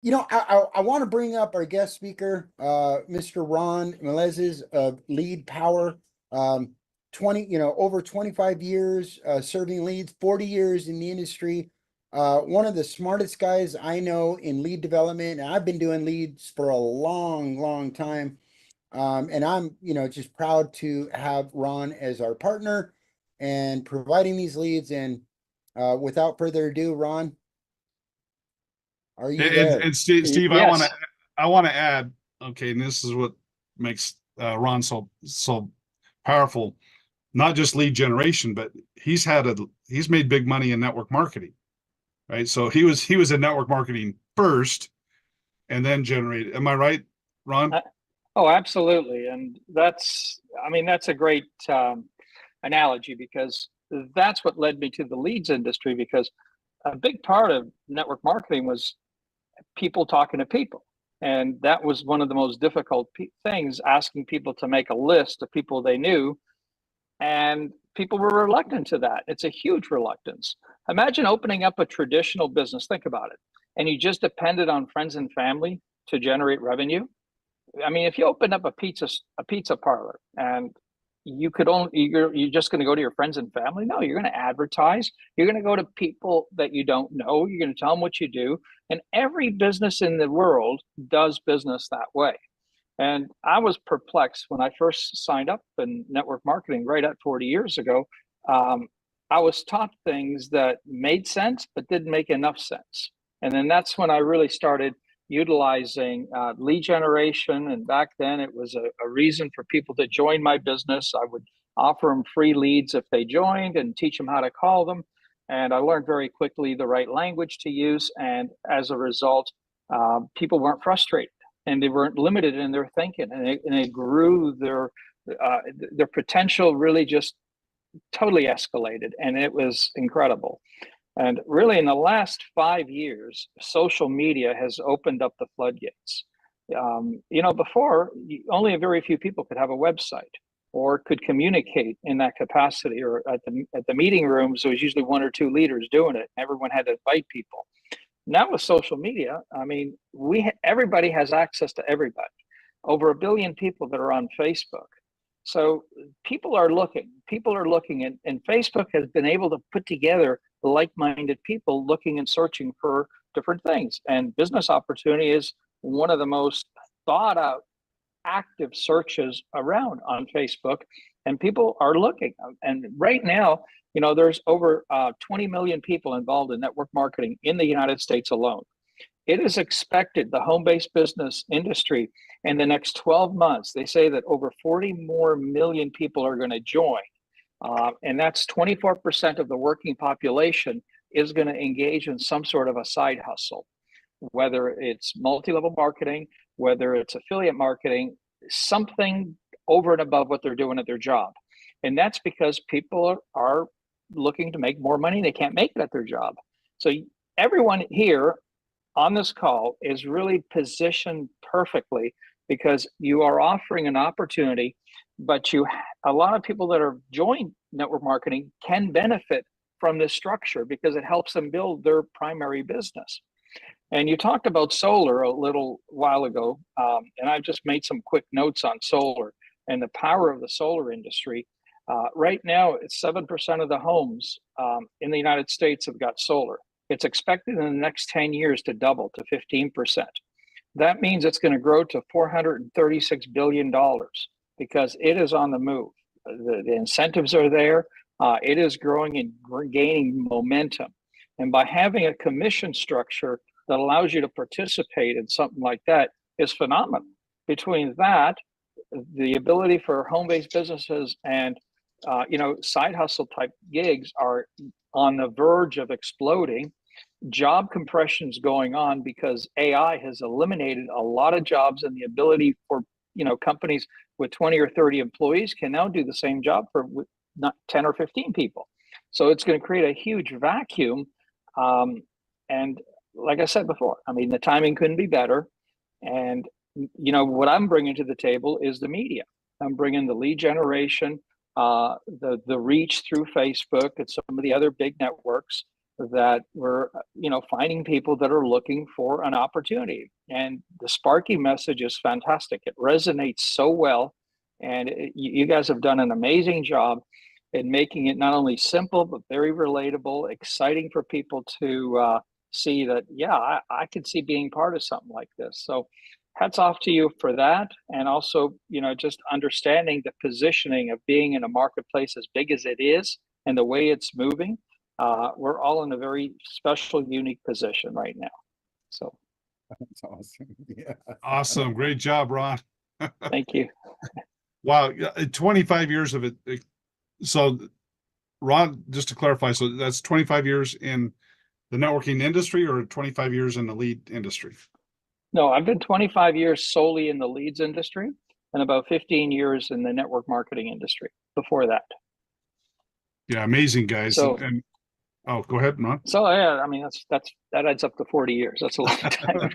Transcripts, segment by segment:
I want to bring up our guest speaker, Mr. Ron Melezes of Lead Power. 20, over 25 years serving leads, 40 years in the industry. One of the smartest guys I know in lead development. And I've been doing leads for a long, long time. And I'm, just proud to have Ron as our partner and providing these leads. And without further ado, Ron, are you there? And Steve, Yes. I want to add, okay, and this is what makes Ron so powerful. Not just lead generation, but he's made big money in network marketing, right? So he was in network marketing first, and then generated. Am I right, Ron? Oh, absolutely. And that's a great analogy, because that's what led me to the leads industry, because a big part of network marketing was people talking to people. And that was one of the most difficult things, asking people to make a list of people they knew. And people were reluctant to that. It's a huge reluctance. Imagine opening up a traditional business, think about it, and you just depended on friends and family to generate revenue. I mean, if you opened up a pizza parlor, and you're just going to go to your friends and family. No, you're going to advertise. You're going to go to people that you don't know. You're going to tell them what you do. And every business in the world does business that way. And I was perplexed when I first signed up in network marketing right at 40 years ago. Um, I was taught things that made sense but didn't make enough sense. And then that's when I really started utilizing lead generation. And back then, it was a reason for people to join my business. I would offer them free leads if they joined and teach them how to call them. And I learned very quickly the right language to use. And as a result, people weren't frustrated, and they weren't limited in their thinking, and it grew their potential really just totally escalated, and it was incredible. And really, in the last 5 years, social media has opened up the floodgates. Before, only a very few people could have a website or could communicate in that capacity, or at the meeting rooms, there was usually one or two leaders doing it. Everyone had to invite people. Now with social media, I mean, everybody has access to everybody. Over 1 billion people that are on Facebook. So People are looking, and Facebook has been able to put together like-minded people looking and searching for different things. And business opportunity is one of the most thought out active searches around on Facebook, and people are looking. And right now, there's over 20 million people involved in network marketing in the United States alone. It is expected the home-based business industry in the next 12 months, they say that over 40 more million people are going to join. And that's 24% of the working population is going to engage in some sort of a side hustle, whether it's multi-level marketing, whether it's affiliate marketing, something over and above what they're doing at their job. And that's because people are looking to make more money. They can't make it at their job. So everyone here on this call is really positioned perfectly, because you are offering an opportunity, but a lot of people that are joined network marketing can benefit from this structure because it helps them build their primary business. And you talked about solar a little while ago, and I've just made some quick notes on solar and the power of the solar industry. Right now, it's 7% of the homes in the United States have got solar. It's expected in the next 10 years to double to 15%. That means it's going to grow to $436 billion because it is on the move. The incentives are there. It is growing and gaining momentum. And by having a commission structure that allows you to participate in something like that is phenomenal. Between that, the ability for home-based businesses and side hustle type gigs are on the verge of exploding. Job compression is going on because AI has eliminated a lot of jobs, and the ability for companies with 20 or 30 employees can now do the same job for not 10 or 15 people. So it's going to create a huge vacuum. And like I said before, I mean, the timing couldn't be better. And what I'm bringing to the table is the media. I'm bringing the lead generation, the reach through Facebook and some of the other big networks. that we're, finding people that are looking for an opportunity. And the Sparky message is fantastic. It resonates so well. And you guys have done an amazing job in making it not only simple, but very relatable, exciting for people to see that, yeah, I could see being part of something like this. So hats off to you for that. And also, just understanding the positioning of being in a marketplace as big as it is and the way it's moving. We're all in a very special, unique position right now. So That's awesome. Yeah. Awesome. Great job, Ron. thank you. Wow. 25 years of it. So Ron, just to clarify, so that's 25 years in the networking industry or 25 years in the lead industry? No, I've been 25 years solely in the leads industry and about 15 years in the network marketing industry before that. Yeah, amazing, guys. So, and oh, go ahead, Ron. So yeah, I mean that adds up to 40 years. That's a long time.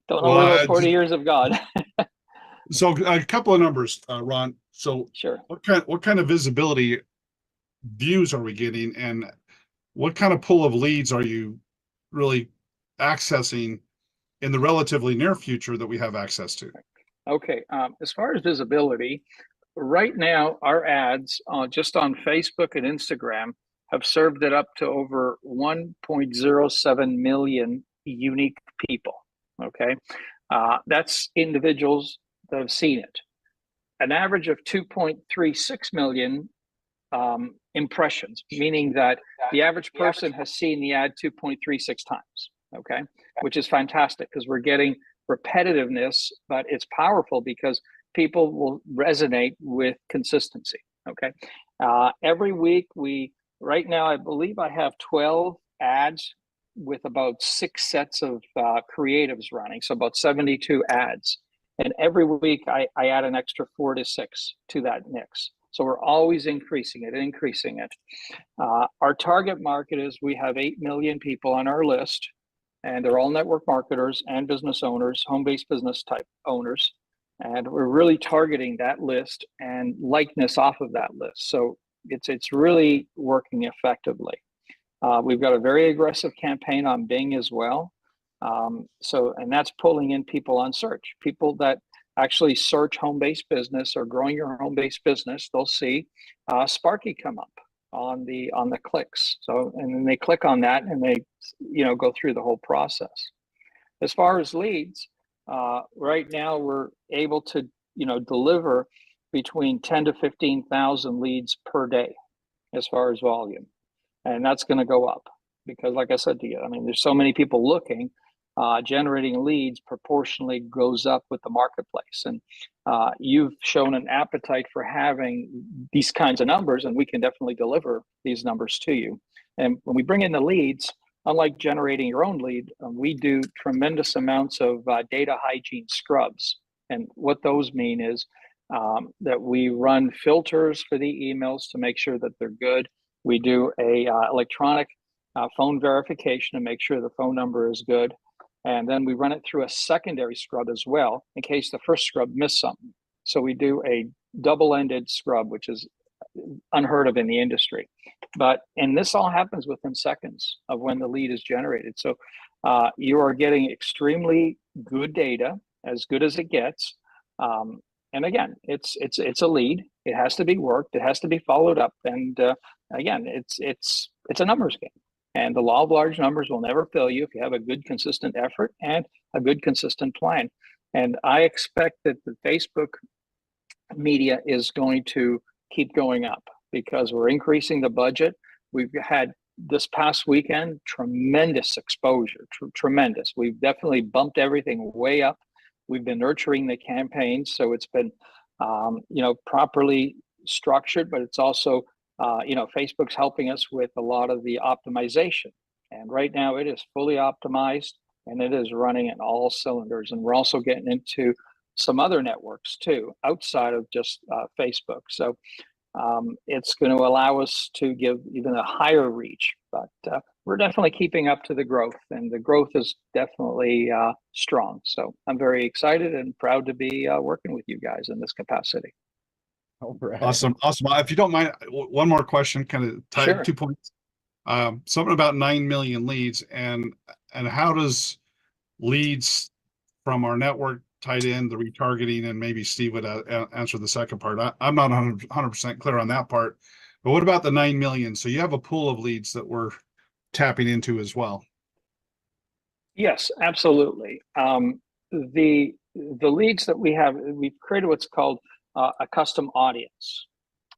Don't know where those 40 years have gone. So a couple of numbers, Ron. So Sure. what kind of visibility views are we getting, and what kind of pool of leads are you really accessing in the relatively near future that we have access to? Okay. As far as visibility, right now our ads just on Facebook and Instagram have served it up to over 1.07 million unique people. Okay. That's individuals that have seen it. An average of 2.36 million impressions, meaning that the average person has seen the ad 2.36 times. Okay. Which is fantastic because we're getting repetitiveness, but it's powerful because people will resonate with consistency. Okay. Every week right now, I believe I have 12 ads with about 6 sets of creatives running. So about 72 ads. And every week I add an extra 4 to 6 to that mix. So we're always increasing it. Our target market is we have 8 million people on our list, and they're all network marketers and business owners, home-based business type owners. And we're really targeting that list and likeness off of that list. So it's really working effectively. We've got a very aggressive campaign on Bing as well. And that's pulling in people on search, people that actually search home-based business or growing your home-based business. They'll see Sparky come up on the clicks. So, and then they click on that and they, go through the whole process. As far as leads, right now we're able to, deliver between 10 to 15,000 leads per day as far as volume. And that's going to go up because, like I said to you, I mean, there's so many people looking, generating leads proportionally goes up with the marketplace. And you've shown an appetite for having these kinds of numbers, and we can definitely deliver these numbers to you. And when we bring in the leads, unlike generating your own lead, we do tremendous amounts of data hygiene scrubs. And what those mean is that we run filters for the emails to make sure that they're good. We do a electronic phone verification to make sure the phone number is good. And then we run it through a secondary scrub as well, in case the first scrub missed something. So we do a double-ended scrub, which is unheard of in the industry. And this all happens within seconds of when the lead is generated. So you are getting extremely good data, as good as it gets. And again, it's a lead. It has to be worked. It has to be followed up. And again, it's a numbers game. And the law of large numbers will never fail you if you have a good, consistent effort and a good, consistent plan. And I expect that the Facebook media is going to keep going up because we're increasing the budget. We've had this past weekend tremendous exposure, tremendous. We've definitely bumped everything way up. We've been nurturing the campaigns, so it's been properly structured, but it's also Facebook's helping us with a lot of the optimization. And right now it is fully optimized and it is running in all cylinders. And we're also getting into some other networks too, outside of just Facebook. So it's going to allow us to give even a higher reach, but we're definitely keeping up to the growth, and the growth is definitely strong. So I'm very excited and proud to be working with you guys in this capacity. All right. Awesome. If you don't mind, one more question, kind of tied Sure. 2 points. Something about 9 million leads, and how does leads from our network tied in the retargeting, and maybe Steve would answer the second part. I'm not 100% clear on that part, but what about the 9 million? So you have a pool of leads that we're tapping into as well. Yes, absolutely. The leads that we have, we've created what's called a custom audience.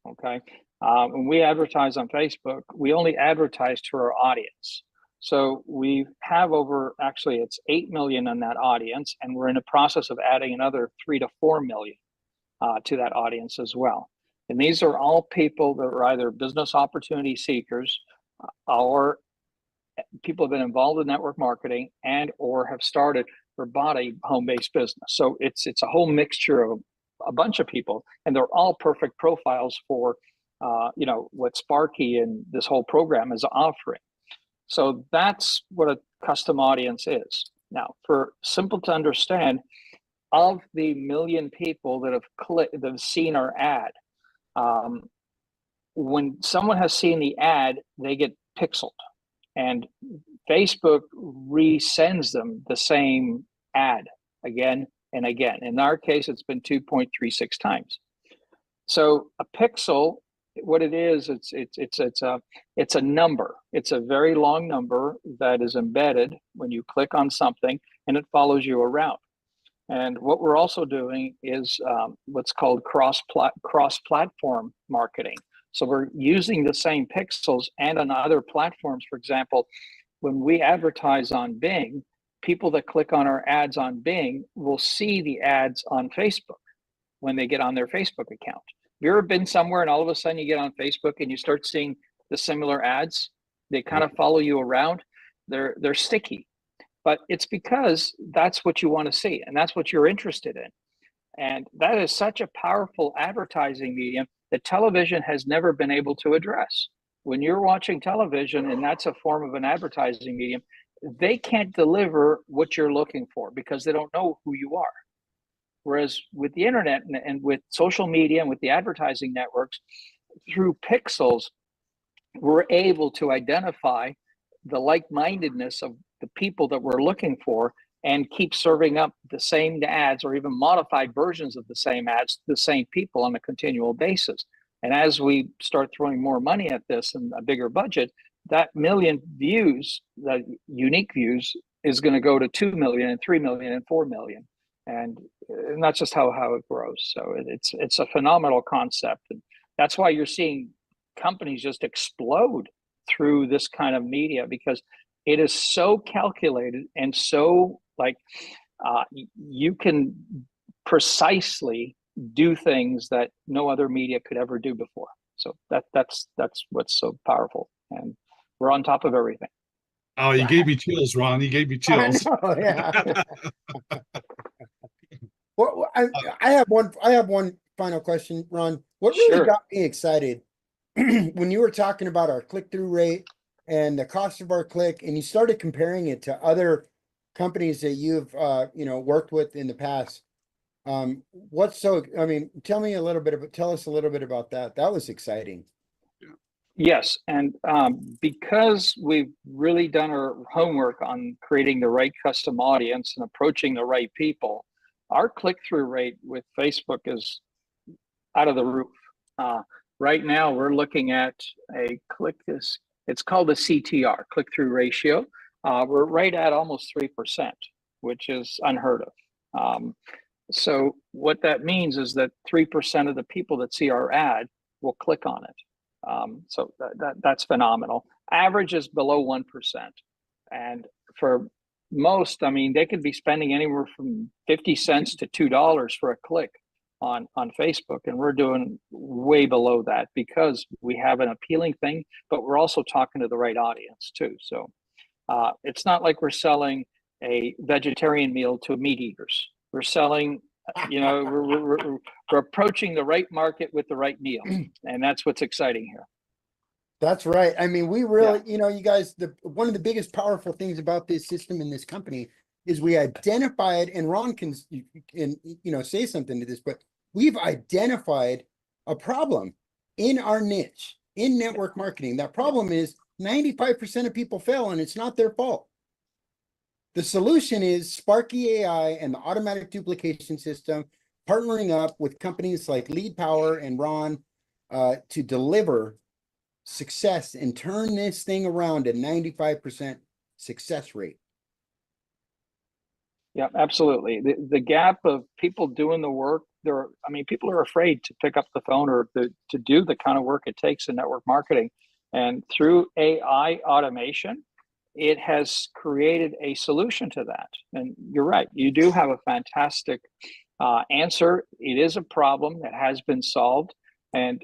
Okay. When we advertise on Facebook, we only advertise to our audience. So we have actually it's 8 million on that audience, and we're in the process of adding another 3 to 4 million to that audience as well. And these are all people that are either business opportunity seekers or people have been involved in network marketing and or have started or bought a home-based business. So it's a whole mixture of a bunch of people, and they're all perfect profiles for what Sparky and this whole program is offering. So that's what a custom audience is. Now, for simple to understand, of the million people that have seen our ad, when someone has seen the ad, they get pixeled, and Facebook resends them the same ad again and again. In our case, it's been 2.36 times. So a pixel, what it is, it's a number. It's a very long number that is embedded when you click on something, and it follows you around. And what we're also doing is what's called cross-platform marketing. So we're using the same pixels and on other platforms. For example, when we advertise on Bing, people that click on our ads on Bing will see the ads on Facebook when they get on their Facebook account. Have you ever been somewhere and all of a sudden you get on Facebook and you start seeing the similar ads? They kind of follow you around. They're sticky, but it's because that's what you want to see and that's what you're interested in. And that is such a powerful advertising medium that television has never been able to address. When you're watching television and that's a form of an advertising medium, they can't deliver what you're looking for because they don't know who you are. Whereas with the internet and with social media and with the advertising networks, through pixels, we're able to identify the like-mindedness of the people that we're looking for and keep serving up the same ads or even modified versions of the same ads to the same people on a continual basis. And as we start throwing more money at this and a bigger budget, that million views, the unique views, is going to go to 2 million and 3 million and 4 million. And that's just how it grows. So it's a phenomenal concept. And that's why you're seeing companies just explode through this kind of media, because it is so calculated and so you can precisely do things that no other media could ever do before. So that's what's so powerful, and we're on top of everything. Oh, you gave me chills, Ron. You gave me chills. I know, yeah. Well, I have one final question, Ron. What really got me excited when you were talking about our click-through rate and the cost of our click, and you started comparing it to other companies that you've worked with in the past. Tell us a little bit about that. That was exciting. Yes, and because we've really done our homework on creating the right custom audience and approaching the right people, our click-through rate with Facebook is out of the roof. Right now, we're looking at it's called a CTR, click-through ratio. We're right at almost 3%, which is unheard of. So what that means is that 3% of the people that see our ad will click on it. So that's phenomenal. Average is below 1%. And for most, they could be spending anywhere from 50 cents to $2 for a click on Facebook. And we're doing way below that because we have an appealing thing, but we're also talking to the right audience too. So it's not like we're selling a vegetarian meal to meat eaters. We're selling, we're approaching the right market with the right meal. And that's what's exciting here. That's right. We really, you guys, one of the biggest powerful things about this system in this company is we identified, and Ron can say something to this, but we've identified a problem in our niche in network marketing. That problem is 95% of people fail and it's not their fault. The solution is Sparky AI and the automatic duplication system, partnering up with companies like Lead Power and Ron to deliver success and turn this thing around at 95% success rate. Yeah, absolutely. The gap of people doing the work, people are afraid to pick up the phone or to do the kind of work it takes in network marketing. And through AI automation, it has created a solution to that. And you're right, you do have a fantastic answer. It is a problem that has been solved. And,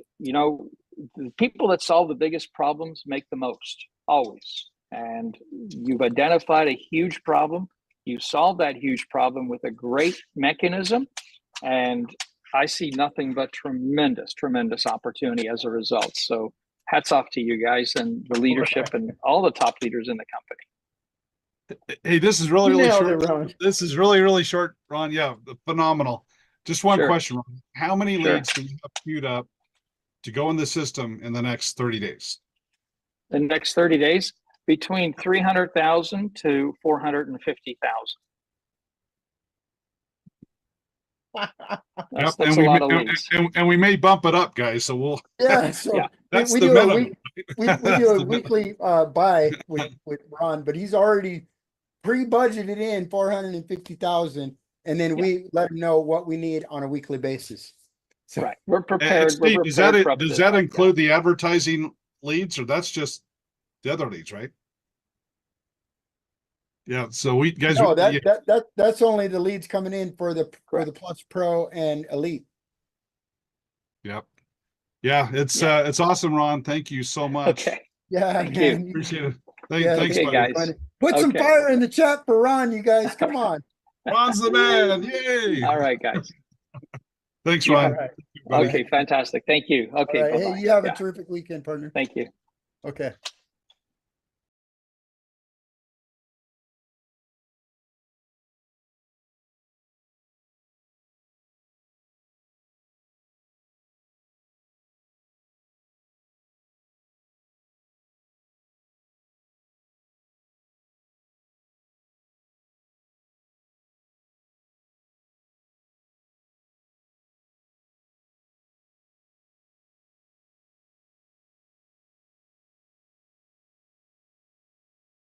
the people that solve the biggest problems make the most, always. And you've identified a huge problem. You solved that huge problem with a great mechanism. And I see nothing but tremendous, tremendous opportunity as a result. So hats off to you guys and the leadership and all the top leaders in the company. Hey, this is really, really Nailed it, short. Ron. This is really, really short, Ron. Yeah, phenomenal. Just one Sure. question, Ron. How many Sure. leads do you have queued up to go in the system in the next 30 days? The next 30 days, between 300,000 to 450,000. That's a lot of leads. And we may bump it up, guys. So we'll. Yeah, so Yeah. That's we the do minimum. we do a weekly buy with Ron, but he's already pre-budgeted in 450,000, and then we let him know what we need on a weekly basis. So Right, we're And prepared. Steve, We're does prepared for up does to- that include the advertising leads, or that's just the other leads, right? Yeah. So we guys. no, yeah, that's only the leads coming in for the Plus Pro and Elite. Yep. Yeah. It's awesome, Ron. Thank you so much. Okay, Yeah, Thank you. man. Appreciate it. Yeah, Thanks, okay, buddy. guys. Put some Okay. fire in the chat for Ron, you guys. Come on. Ron's the man. Yay. All right, guys. Thanks, Yeah. Ron. All right. Buddy. Okay, fantastic. Thank you. Okay, All right. bye-bye. Hey, you have Yeah. a terrific weekend, partner. Thank you. Okay.